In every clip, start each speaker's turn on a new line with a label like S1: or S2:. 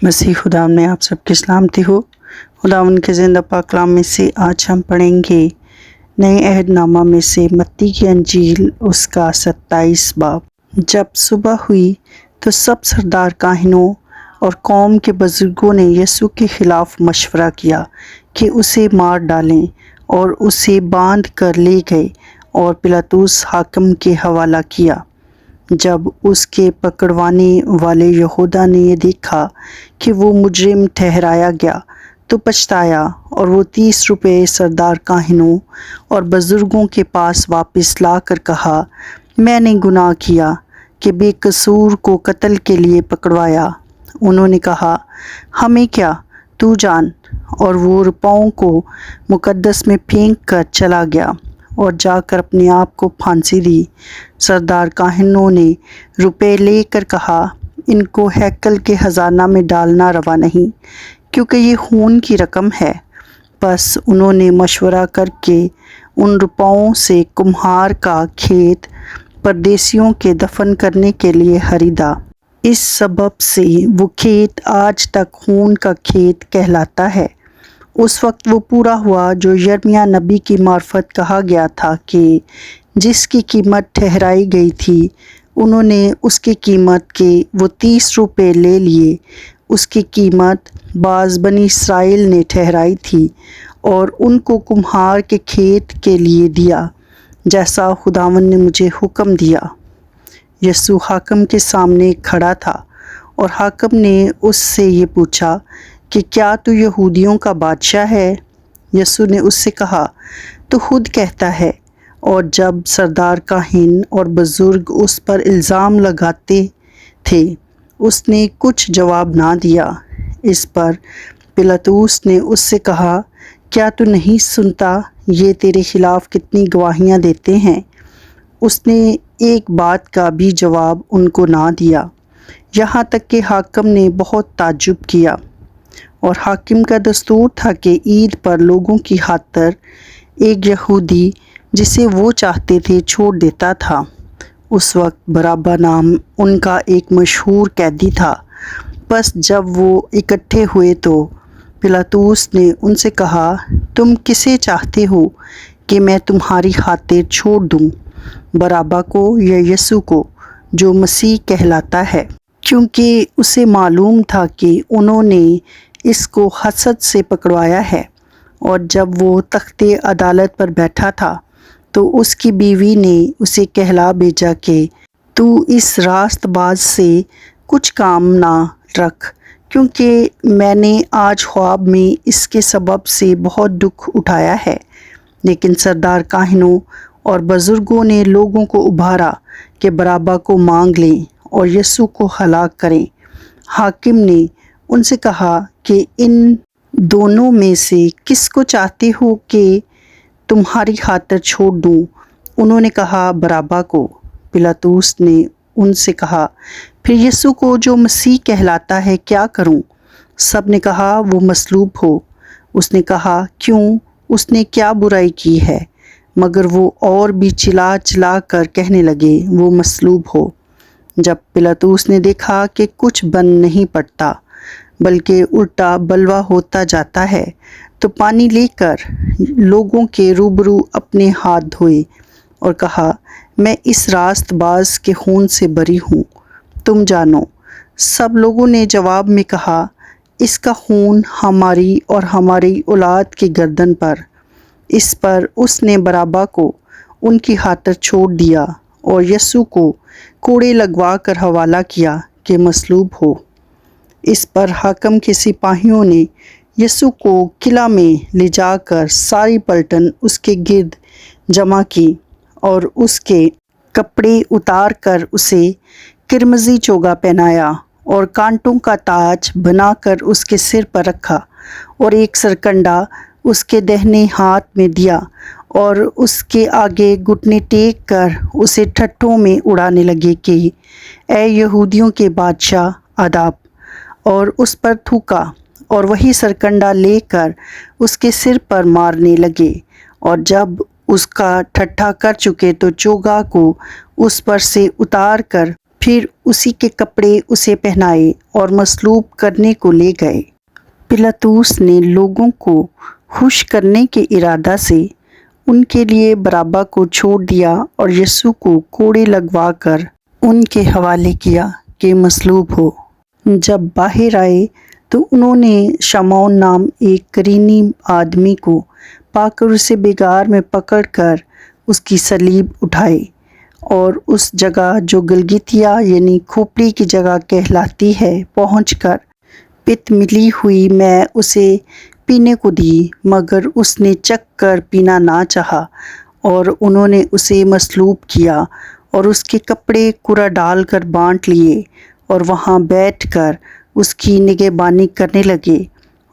S1: مسیح خدا میں آپ سب کی سلامتی ہو۔ خداوند کے زندہ پاک کلام میں سے آج ہم پڑھیں گے نئے عہد نامہ میں سے متی کی انجیل اس کا 27 باب۔ جب صبح ہوئی تو سب سردار کاہنوں اور قوم کے بزرگوں نے یسوع کے خلاف مشورہ کیا کہ اسے مار ڈالیں، اور اسے باندھ کر لے گئے اور پلاطس حاکم کے حوالہ کیا۔ جب اس کے پکڑوانے والے یہودا نے یہ دیکھا کہ وہ مجرم ٹھہرایا گیا تو پچھتایا، اور وہ 30 روپے سردار کاہنوں اور بزرگوں کے پاس واپس لا کر کہا، میں نے گناہ کیا کہ بے قصور کو قتل کے لیے پکڑوایا۔ انہوں نے کہا، ہمیں کیا، تو جان، اور وہ روپوں کو مقدس میں پھینک کر چلا گیا اور جا کر اپنے آپ کو پھانسی دی۔ سردار کاہنوں نے روپے لے کر کہا، ان کو ہیکل کے خزانہ میں ڈالنا روا نہیں، کیونکہ یہ خون کی رقم ہے۔ بس انہوں نے مشورہ کر کے ان روپوں سے کمہار کا کھیت پردیسیوں کے دفن کرنے کے لیے خریدا۔ اس سبب سے وہ کھیت آج تک خون کا کھیت کہلاتا ہے۔ اس وقت وہ پورا ہوا جو یرمیاہ نبی کی معرفت کہا گیا تھا کہ جس کی قیمت ٹھہرائی گئی تھی، انہوں نے اس کی قیمت کے وہ 30 روپے لے لیے۔ اس کی قیمت بعض بنی اسرائیل نے ٹھہرائی تھی اور ان کو کمہار کے کھیت کے لیے دیا، جیسا خداوند نے مجھے حکم دیا۔ یسوع حاکم کے سامنے کھڑا تھا، اور حاکم نے اس سے یہ پوچھا کہ کیا تو یہودیوں کا بادشاہ ہے؟ یسوع نے اس سے کہا، تو خود کہتا ہے۔ اور جب سردار کاہن اور بزرگ اس پر الزام لگاتے تھے، اس نے کچھ جواب نہ دیا۔ اس پر پلاطس نے اس سے کہا، کیا تو نہیں سنتا یہ تیرے خلاف کتنی گواہیاں دیتے ہیں؟ اس نے ایک بات کا بھی جواب ان کو نہ دیا، یہاں تک کہ حاکم نے بہت تعجب کیا۔ اور حاکم کا دستور تھا کہ عید پر لوگوں کی خاطر ایک یہودی جسے وہ چاہتے تھے چھوڑ دیتا تھا۔ اس وقت برابا نام ان کا ایک مشہور قیدی تھا۔ بس جب وہ اکٹھے ہوئے تو پلاطس نے ان سے کہا، تم کسے چاہتے ہو کہ میں تمہاری خاطر چھوڑ دوں، برابا کو یا یسوع کو، جو مسیح کہلاتا ہے؟ کیونکہ اسے معلوم تھا کہ انہوں نے اس کو حسد سے پکڑوایا ہے۔ اور جب وہ تخت عدالت پر بیٹھا تھا تو اس کی بیوی نے اسے کہلا بھیجا کہ تو اس راست باز سے کچھ کام نہ رکھ، کیونکہ میں نے آج خواب میں اس کے سبب سے بہت دکھ اٹھایا ہے۔ لیکن سردار کاہنوں اور بزرگوں نے لوگوں کو ابھارا کہ برابا کو مانگ لیں اور یسوع کو ہلاک کریں۔ حاکم نے ان سے کہا کہ ان دونوں میں سے کس کو چاہتے ہو کہ تمہاری خاطر چھوڑ دوں؟ انہوں نے کہا، برابا کو۔ پلاطس نے ان سے کہا، پھر یسوع کو جو مسیح کہلاتا ہے کیا کروں؟ سب نے کہا، وہ مصلوب ہو۔ اس نے کہا، کیوں؟ اس نے کیا برائی کی ہے؟ مگر وہ اور بھی چلا چلا کر کہنے لگے، وہ مصلوب ہو۔ جب پلاطس نے دیکھا کہ کچھ بن نہیں پڑتا بلکہ الٹا بلوا ہوتا جاتا ہے، تو پانی لے کر لوگوں کے روبرو اپنے ہاتھ دھوئے اور کہا، میں اس راست باز کے خون سے بری ہوں، تم جانو۔ سب لوگوں نے جواب میں کہا، اس کا خون ہماری اور ہماری اولاد کی گردن پر۔ اس پر اس نے برابا کو ان کی خاطر چھوڑ دیا اور یسوع کو کوڑے لگوا کر حوالہ کیا کہ مصلوب ہو۔ اس پر حاکم کے سپاہیوں نے یسوع کو قلعہ میں لے جا کر ساری پلٹن اس کے گرد جمع کی، اور اس کے کپڑے اتار کر اسے قرمزی چوگا پہنایا اور کانٹوں کا تاج بنا کر اس کے سر پر رکھا، اور ایک سرکنڈا اس کے دہنے ہاتھ میں دیا، اور اس کے آگے گھٹنے ٹیک کر اسے ٹھٹھوں میں اڑانے لگے کہ اے یہودیوں کے بادشاہ آداب، اور اس پر تھوکا، اور وہی سرکنڈا لے کر اس کے سر پر مارنے لگے۔ اور جب اس کا ٹھٹھا کر چکے تو چوگا کو اس پر سے اتار کر پھر اسی کے کپڑے اسے پہنائے اور مصلوب کرنے کو لے گئے۔ پلاطس نے لوگوں کو خوش کرنے کے ارادہ سے ان کے لیے بارابا کو چھوڑ دیا اور یسوع کو کوڑے لگوا کر ان کے حوالے کیا کہ مصلوب ہو۔ جب باہر آئے تو انہوں نے شمعون نام ایک قرینی آدمی کو پا کر اسے بگار میں پکڑ کر اس کی صلیب اٹھائی، اور اس جگہ جو گلگتیا یعنی کھوپڑی کی جگہ کہلاتی ہے پہنچ کر پت ملی ہوئی میں اسے پینے کو دی، مگر اس نے چکھ کر پینا نہ چاہا، اور انہوں نے اسے مصلوب کیا اور اس کے کپڑے کرہ ڈال کر بانٹ لیے، اور وہاں بیٹھ کر اس کی نگہبانی کرنے لگے،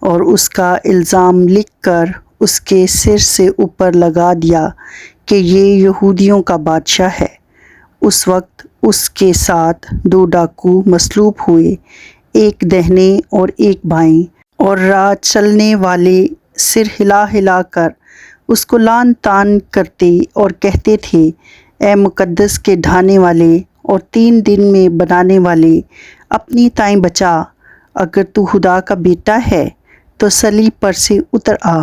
S1: اور اس کا الزام لکھ کر اس کے سر سے اوپر لگا دیا کہ یہ یہودیوں کا بادشاہ ہے۔ اس وقت اس کے ساتھ 2 ڈاکو مصلوب ہوئے، ایک دہنے اور ایک بائیں، اور راہ چلنے والے سر ہلا ہلا کر اس کو لعن طعن کرتے اور کہتے تھے، اے مقدس کے ڈھانے والے اور 3 دن میں بنانے والے، اپنی تائیں بچا، اگر تو خدا کا بیٹا ہے تو صلیب پر سے اتر آ۔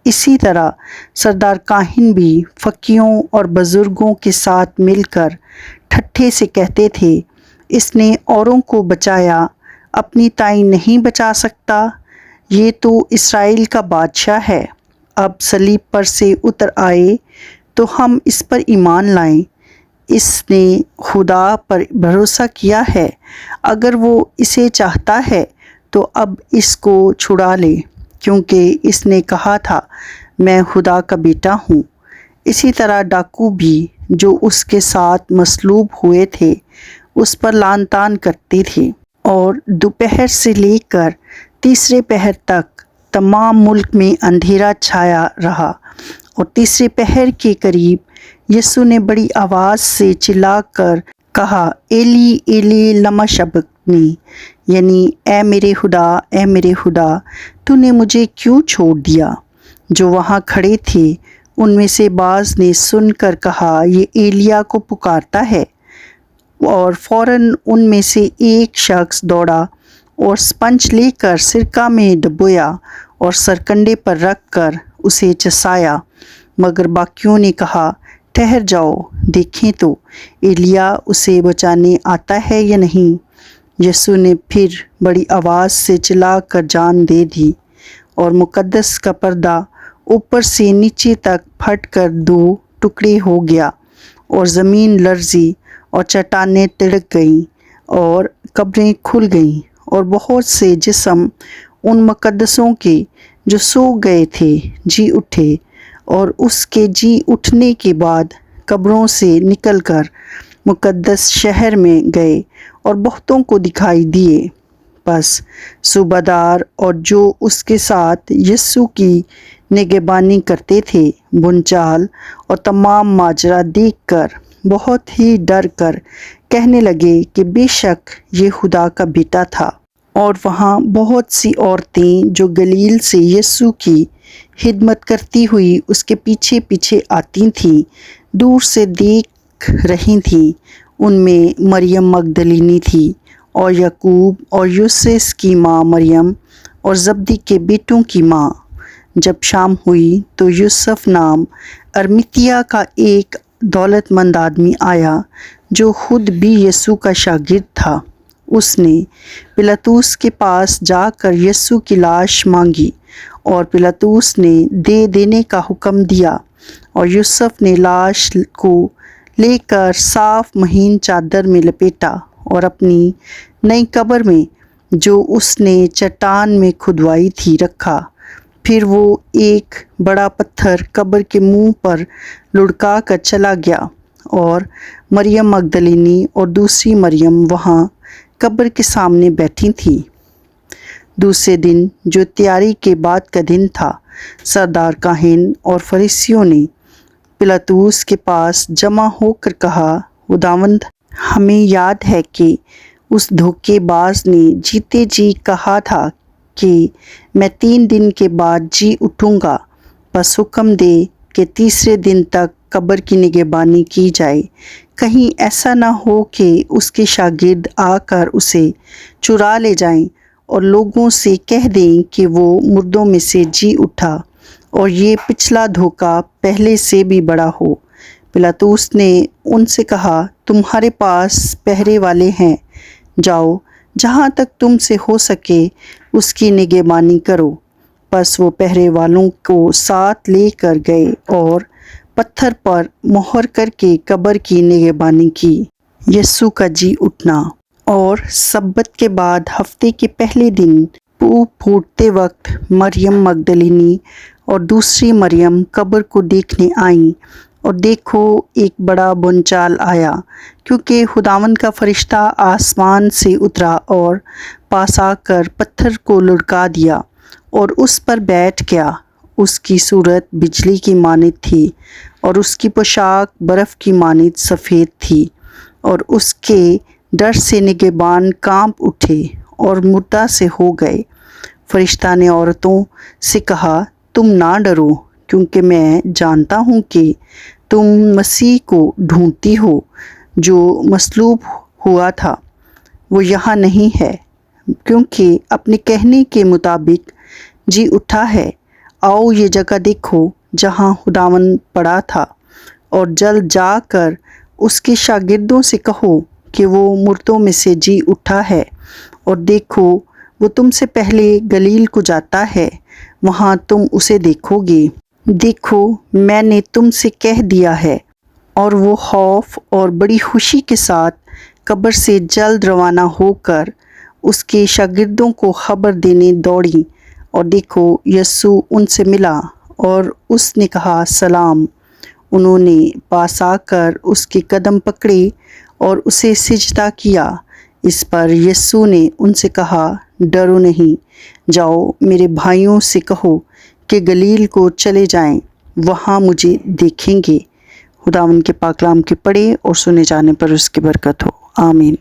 S1: اسی طرح سردار کاہن بھی فقیہوں اور بزرگوں کے ساتھ مل کر ٹھٹھے سے کہتے تھے، اس نے اوروں کو بچایا، اپنی تائیں نہیں بچا سکتا، یہ تو اسرائیل کا بادشاہ ہے، اب صلیب پر سے اتر آئے تو ہم اس پر ایمان لائیں۔ اس نے خدا پر بھروسہ کیا ہے، اگر وہ اسے چاہتا ہے تو اب اس کو چھڑا لے، کیونکہ اس نے کہا تھا میں خدا کا بیٹا ہوں۔ اسی طرح ڈاکو بھی جو اس کے ساتھ مصلوب ہوئے تھے اس پر لعن طعن کرتے تھے، اور دوپہر سے لے کر تیسرے پہر تک تمام ملک میں اندھیرا چھایا رہا، اور تیسرے پہر کے قریب یسوع نے بڑی آواز سے چلا کر کہا، ایلی ایلی لما شبقتنی، یعنی اے میرے خدا تو نے مجھے کیوں چھوڑ دیا؟ جو وہاں کھڑے تھے ان میں سے بعض نے سن کر کہا، یہ ایلیا کو پکارتا ہے، اور فوراً ان میں سے ایک شخص دوڑا اور سپنج لے کر سرکہ میں ڈبویا اور سرکنڈے پر رکھ کر اسے چسایا، مگر باقیوں نے کہا، ٹھہر جاؤ، دیکھیں تو ایلیا اسے بچانے آتا ہے یا نہیں۔ یسوع نے پھر بڑی آواز سے چلا کر جان دے دی، اور مقدس کا پردہ اوپر سے نیچے تک پھٹ کر 2 ٹکڑے ہو گیا، اور زمین لرزی اور چٹانیں تڑک گئیں اور قبریں کھل گئیں، اور بہت سے جسم ان مقدسوں کے جو سو گئے تھے جی اٹھے، اور اس کے جی اٹھنے کے بعد قبروں سے نکل کر مقدس شہر میں گئے اور بہتوں کو دکھائی دیے۔ پس صوبیدار اور جو اس کے ساتھ یسوع کی نگہبانی کرتے تھے بنچال اور تمام ماجرا دیکھ کر بہت ہی ڈر کر کہنے لگے کہ بے شک یہ خدا کا بیٹا تھا۔ اور وہاں بہت سی عورتیں جو گلیل سے یسوع کی خدمت کرتی ہوئی اس کے پیچھے پیچھے آتی تھیں، دور سے دیکھ رہی تھیں۔ ان میں مریم مگدلینی تھی، اور یعقوب اور یوسس کی ماں مریم، اور زبدی کے بیٹوں کی ماں۔ جب شام ہوئی تو یوسف نام ارمتیا کا ایک دولت مند آدمی آیا جو خود بھی یسوع کا شاگرد تھا۔ اس نے پلاطس کے پاس جا کر یسوع کی لاش مانگی، اور پلاطس نے دے دینے کا حکم دیا، اور یوسف نے لاش کو لے کر صاف مہین چادر میں لپیٹا اور اپنی نئی قبر میں جو اس نے چٹان میں کھدوائی تھی رکھا۔ پھر وہ ایک بڑا پتھر قبر کے منہ پر لڑکا کر چلا گیا، اور مریم مگدلینی اور دوسری مریم وہاں قبر کے سامنے بیٹھی تھیں۔ دوسرے دن جو تیاری کے بعد کا دن تھا، سردار کاہن اور فریسیوں نے پلاطس کے پاس جمع ہو کر کہا، خداوند، ہمیں یاد ہے کہ اس دھوکے باز نے جیتے جی کہا تھا کہ میں 3 دن کے بعد جی اٹھوں گا، بس حکم دے کہ تیسرے دن تک قبر کی نگہبانی کی جائے، کہیں ایسا نہ ہو کہ اس کے شاگرد آ کر اسے چرا لے جائیں اور لوگوں سے کہہ دیں کہ وہ مردوں میں سے جی اٹھا، اور یہ پچھلا دھوکہ پہلے سے بھی بڑا ہو۔ پلاطس نے ان سے کہا، تمہارے پاس پہرے والے ہیں، جاؤ، جہاں تک تم سے ہو سکے اس کی نگہبانی کرو۔ پس وہ پہرے والوں کو ساتھ لے کر گئے اور پتھر پر مہر کر کے قبر کی نگہبانی کی۔ یسوع کا جی اٹھنا۔ اور سبت کے بعد ہفتے کے پہلے دن پھوٹتے وقت مریم مگدلینی اور دوسری مریم قبر کو دیکھنے آئیں، اور دیکھو ایک بڑا بھونچال آیا، کیونکہ خداوند کا فرشتہ آسمان سے اترا اور پاس آ کر پتھر کو لڑکا دیا اور اس پر بیٹھ گیا۔ اس کی صورت بجلی کی مانند تھی اور اس کی پوشاک برف کی مانند سفید تھی، اور اس کے ڈر سے نگہبان کانپ اٹھے اور مردہ سے ہو گئے۔ فرشتہ نے عورتوں سے کہا، تم نہ ڈرو، کیونکہ میں جانتا ہوں کہ تم مسیح کو ڈھونڈتی ہو جو مصلوب ہوا تھا۔ وہ یہاں نہیں ہے، کیونکہ اپنے کہنے کے مطابق جی اٹھا ہے۔ آؤ یہ جگہ دیکھو جہاں خداوند پڑا تھا، اور جلد جا کر اس کے شاگردوں سے کہو کہ وہ مردوں میں سے جی اٹھا ہے، اور دیکھو وہ تم سے پہلے گلیل کو جاتا ہے، وہاں تم اسے دیکھو گے۔ دیکھو میں نے تم سے کہہ دیا ہے۔ اور وہ خوف اور بڑی خوشی کے ساتھ قبر سے جلد روانہ ہو کر اس کے شاگردوں کو خبر دینے دوڑیں، اور دیکھو یسوع ان سے ملا اور اس نے کہا، سلام۔ انہوں نے پاس آ کر اس کے قدم پکڑے اور اسے سجدہ کیا۔ اس پر یسوع نے ان سے کہا، ڈرو نہیں، جاؤ میرے بھائیوں سے کہو کہ گلیل کو چلے جائیں، وہاں مجھے دیکھیں گے۔ خداوند کے پاک کلام کے پڑھے اور سنے جانے پر اس کی برکت ہو، آمین۔